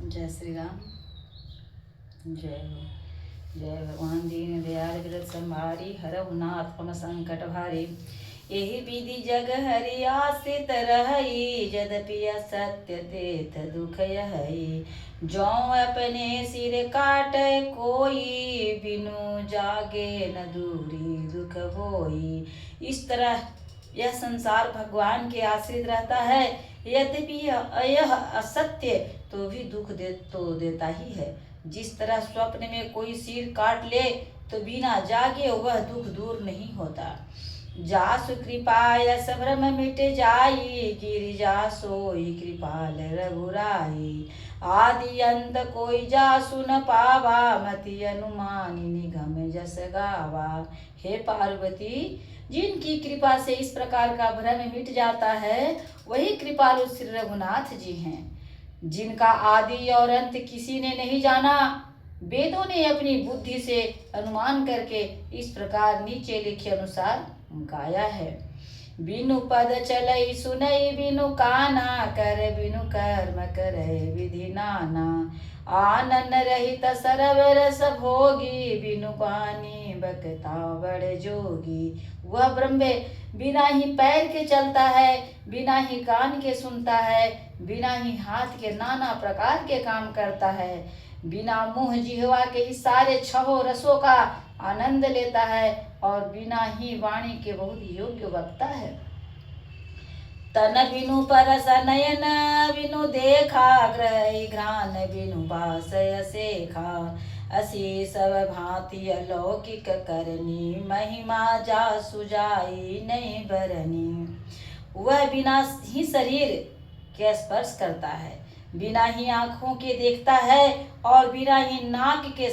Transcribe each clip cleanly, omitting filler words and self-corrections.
जय श्री राम। जय हो। जय भगवान दीन दयाल विरत संभारी हरहु नाथ पम संकट भारी। यही विधि जग हरि आश्रित रहई यद्यपि असत्य तेथ दुख यही। जो अपने सिर काटे कोई बिनु जागे न दूरी दुख होई। इस तरह यह संसार भगवान के आश्रित रहता है। यद्यपि यह असत्य तो भी दुख देता ही है। जिस तरह स्वप्न में कोई सिर काट ले तो बिना जागे वह दुख दूर नहीं होता। जासु कृपा यस भ्रम मिट जाई गिरिजा सोई कृपाल रघुराई। आदि अंत कोई जासु न पावा मति अनुमानी निगम जस गावा। हे पार्वती, जिनकी कृपा से इस प्रकार का भ्रम मिट जाता है वही कृपालु श्री रघुनाथ जी हैं, जिनका आदि और अंत किसी ने नहीं जाना। वेदों ने अपनी बुद्धि से अनुमान करके इस प्रकार नीचे लिखे अनुसार गाया है। बिनु पद चलई सुनई बिनु काना कर बिनु कर्म करे विधि नाना। आनन रहित सरवर भोगी बिनु पानी बकता बड़ जोगी। वह ब्रह्म बिना ही पैर के चलता है, बिना ही कान के सुनता है, बिना ही हाथ के नाना प्रकार के काम करता है, बिना मुंह जिह्वा के इस सारे छहों रसों का आनंद लेता है और बिना ही वाणी के बहुत योग्य वक्ता है। तन बिनु परस नयन बिनु देखा ग्रह घ्राण बिनु बासय सेखा। असी सब भांति अलौकिक करनी महिमा जा सुजाई नहीं बरनी। वह बिना ही शरीर के स्पर्श करता है, बिना ही आँखों के देखता है और बिना ही नाक के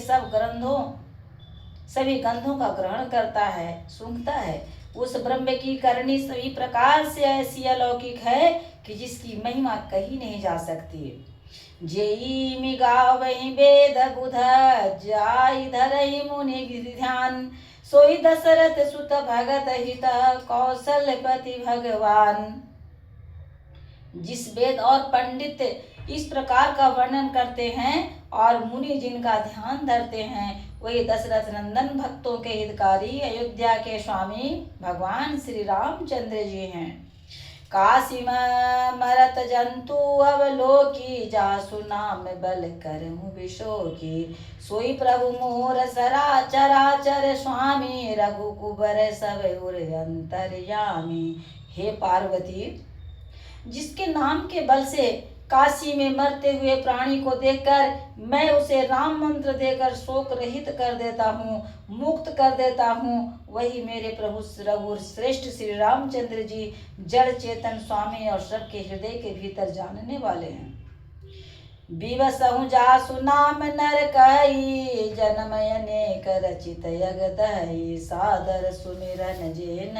सभी गंधों का ग्रहण करता है, सूंघता है। उस ब्रह्म की करनी सभी प्रकार से ऐसी अलौकिक है कि जिसकी महिमा कही नहीं जा सकती। जेई मिगावहि वेद बुध जाई धरहि मुनि ध्यान। सोई दशरथ सुत भगत हित कौशलपति भगवान। जिस वेद और पंडित इस प्रकार का वर्णन करते हैं और मुनि जिनका ध्यान धरते हैं वही दशरथ नंदन भक्तों के हितकारी अयोध्या के स्वामी भगवान श्री रामचंद्र जी हैं। काशी मरत जंतु अवलोकी जासु नाम बल करहु विशोकी। सोई प्रभु मोर चराचर स्वामी रघुकुबर सब उर अंतर्यामी। हे पार्वती, जिसके नाम के बल से काशी में मरते हुए प्राणी को देखकर मैं उसे राम मंत्र देकर शोक रहित कर देता हूँ, मुक्त कर देता हूँ, वही मेरे प्रभु रघुवर श्रेष्ठ श्री रामचंद्र जी जड़ चेतन स्वामी और सबके हृदय के भीतर जानने वाले हैं। विवसहु जासु नाम नर कई जनमय अनेक रचित यगदहि। सादर सुमिरन जे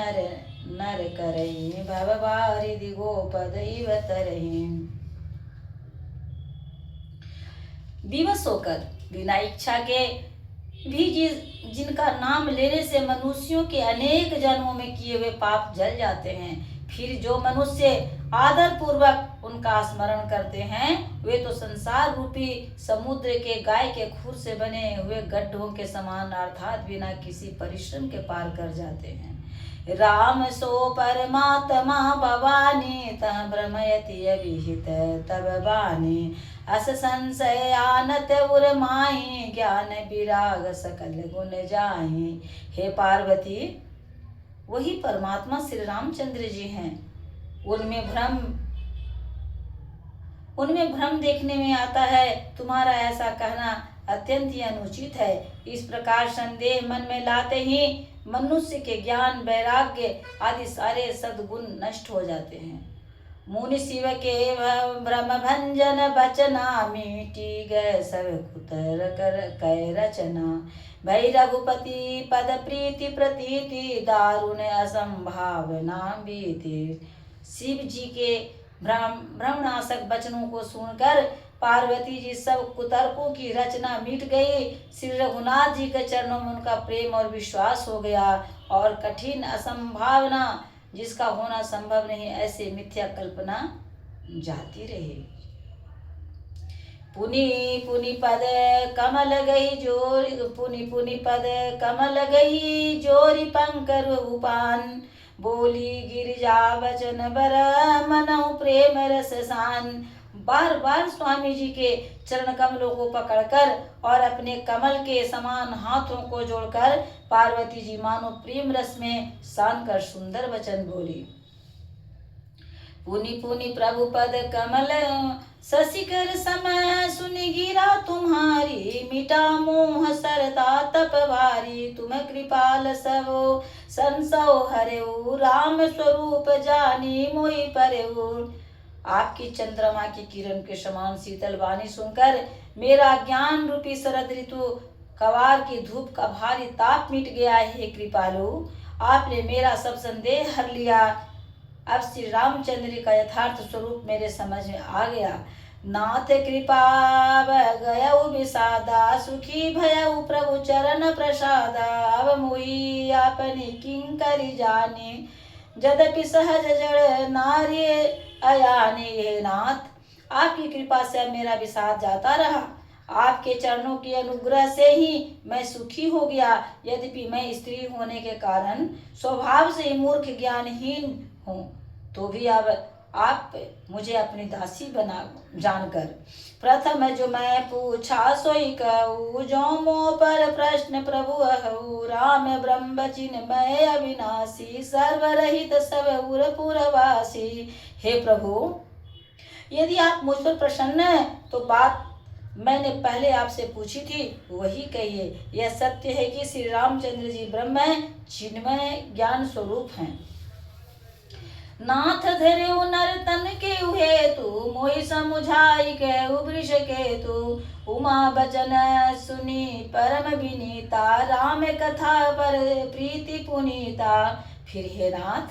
नर करई भव बारिधि गोपद तरही। विवश होकर बिना इच्छा के भी जिनका नाम लेने से मनुष्यों के अनेक जन्मों में किए हुए पाप जल जाते हैं, फिर जो मनुष्य आदर पूर्वक उनका स्मरण करते हैं वे तो संसार रूपी समुद्र के गाय के खुर से बने हुए गड्ढों के समान अर्थात बिना किसी परिश्रम के पार कर जाते हैं। राम सो परमात्मा भवानी तह भ्रमयति अभिहित तब बानी। अस संशय आनत उर माही ज्ञान विराग सकल गुण जाही। हे पार्वती, वही परमात्मा श्री रामचंद्र जी हैं। उनमें भ्रम देखने में आता है। तुम्हारा ऐसा कहना अत्यंत ही अनुचित है। इस प्रकार संदेह मन में लाते ही मनुष्य के ज्ञान वैराग्य आदि सारे सद्गुण नष्ट हो जाते हैं। मुनि शिव के भ्रम भंजन बचना मिटी गए सब कुतर कर रचना। भई रघुपति पद प्रीति प्रतीति दारुण असंभावना बीती। शिव जी के भ्रमनाशक वचनों को सुनकर पार्वती जी सब कुतर्कों की रचना मिट गई। श्री रघुनाथ जी के चरणों में उनका प्रेम और विश्वास हो गया और कठिन असंभावना जिसका होना संभव नहीं ऐसे मिथ्या कल्पना जाती रही। पुनि पुनि पद कमल गई जोरी, पुनि पुनि पद कमल गई जोरी पंकर उपान, बोली गिरिजा वचन बर मनौ प्रेम रस सान। बार बार स्वामी जी के चरण कमलों को पकड़कर और अपने कमल के समान हाथों को जोड़कर पार्वती जी मानो प्रेम रस में सान कर सुंदर वचन बोली। पुनि पुनि प्रभु पद कमल शशिकर समय, सुनि गिरा तुम्हारी मिटा मोह सरता तप भारी। तुम कृपाल सबो संसो हरेऊ, राम स्वरूप जानी मोहि परेऊ। आपकी चंद्रमा की किरण के समान शीतल वाणी सुनकर मेरा ज्ञान रूपी शरद ऋतु कवार की धूप का भारी ताप मिट गया है। हे कृपालु, आपने मेरा सब संदेह हर लिया। अब श्री रामचंद्र का यथार्थ स्वरूप मेरे समझ में आ गया। नाथ कृपा गयऊ विषादा, सुखी भयऊ प्रभु चरण प्रसादा। अब मुई आपने किंकरी जाने, यद्यपि सहज जड़ नारी अयाने। हे नाथ, आपकी कृपा से अब मेरा विषाद जाता रहा। आपके चरणों के अनुग्रह से ही मैं सुखी हो गया। यद्यपि मैं स्त्री होने के कारण स्वभाव से मूर्ख ज्ञानहीन हूँ, तो भी अब आप मुझे अपनी दासी बना जानकर प्रथम जो मैं पूछा सोई कहूँ। जो मोह पर प्रश्न प्रभु अहू, राम ब्रह्म चिन्मय अविनाशी, सर्वरहित सब उर पुरवासी। हे प्रभु, यदि आप मुझ पर प्रसन्न हैं तो बात मैंने पहले आपसे पूछी थी वही कहिए। यह सत्य है कि श्री रामचंद्र जी ब्रह्म चिन्मय ज्ञान स्वरूप हैं। नाथ धर्यो नर तन के हेतु, मोहि समुझाई कहु वृष केतु। उमा बचन सुनी परम विनीता, राम कथा पर प्रीति पुनीता। फिर हे नाथ,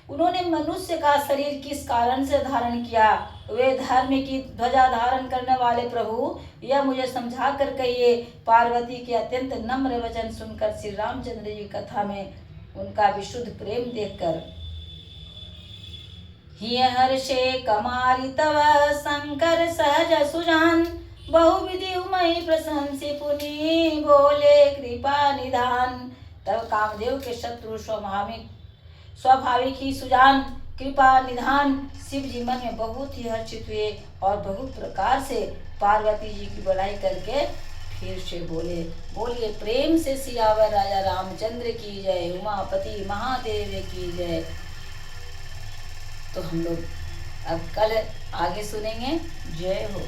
उन्होंने मनुष्य का शरीर किस कारण से धारण किया? वे धर्म की ध्वजा धारण करने वाले प्रभु, यह मुझे समझा कर कहिए। पार्वती के अत्यंत नम्र वचन सुनकर श्री रामचंद्र जी कथा में उनका विशुद्ध प्रेम देखकर हिय हर्षे कमारी तव शंकर सहज सुजान। बहुविधि उमई प्रशंसी पुनि बोले कृपा निधान। तब कामदेव के शत्रु स्वाभाविक ही सुजान कृपा निधान शिव जी मन में बहुत ही हर्षित हुए और बहुत प्रकार से पार्वती जी की बड़ाई करके फिर से बोलिए प्रेम से सियावर राजा रामचंद्र की जय, उमापति महादेव की जय। तो हम लोग अब कल आगे सुनेंगे। जय हो।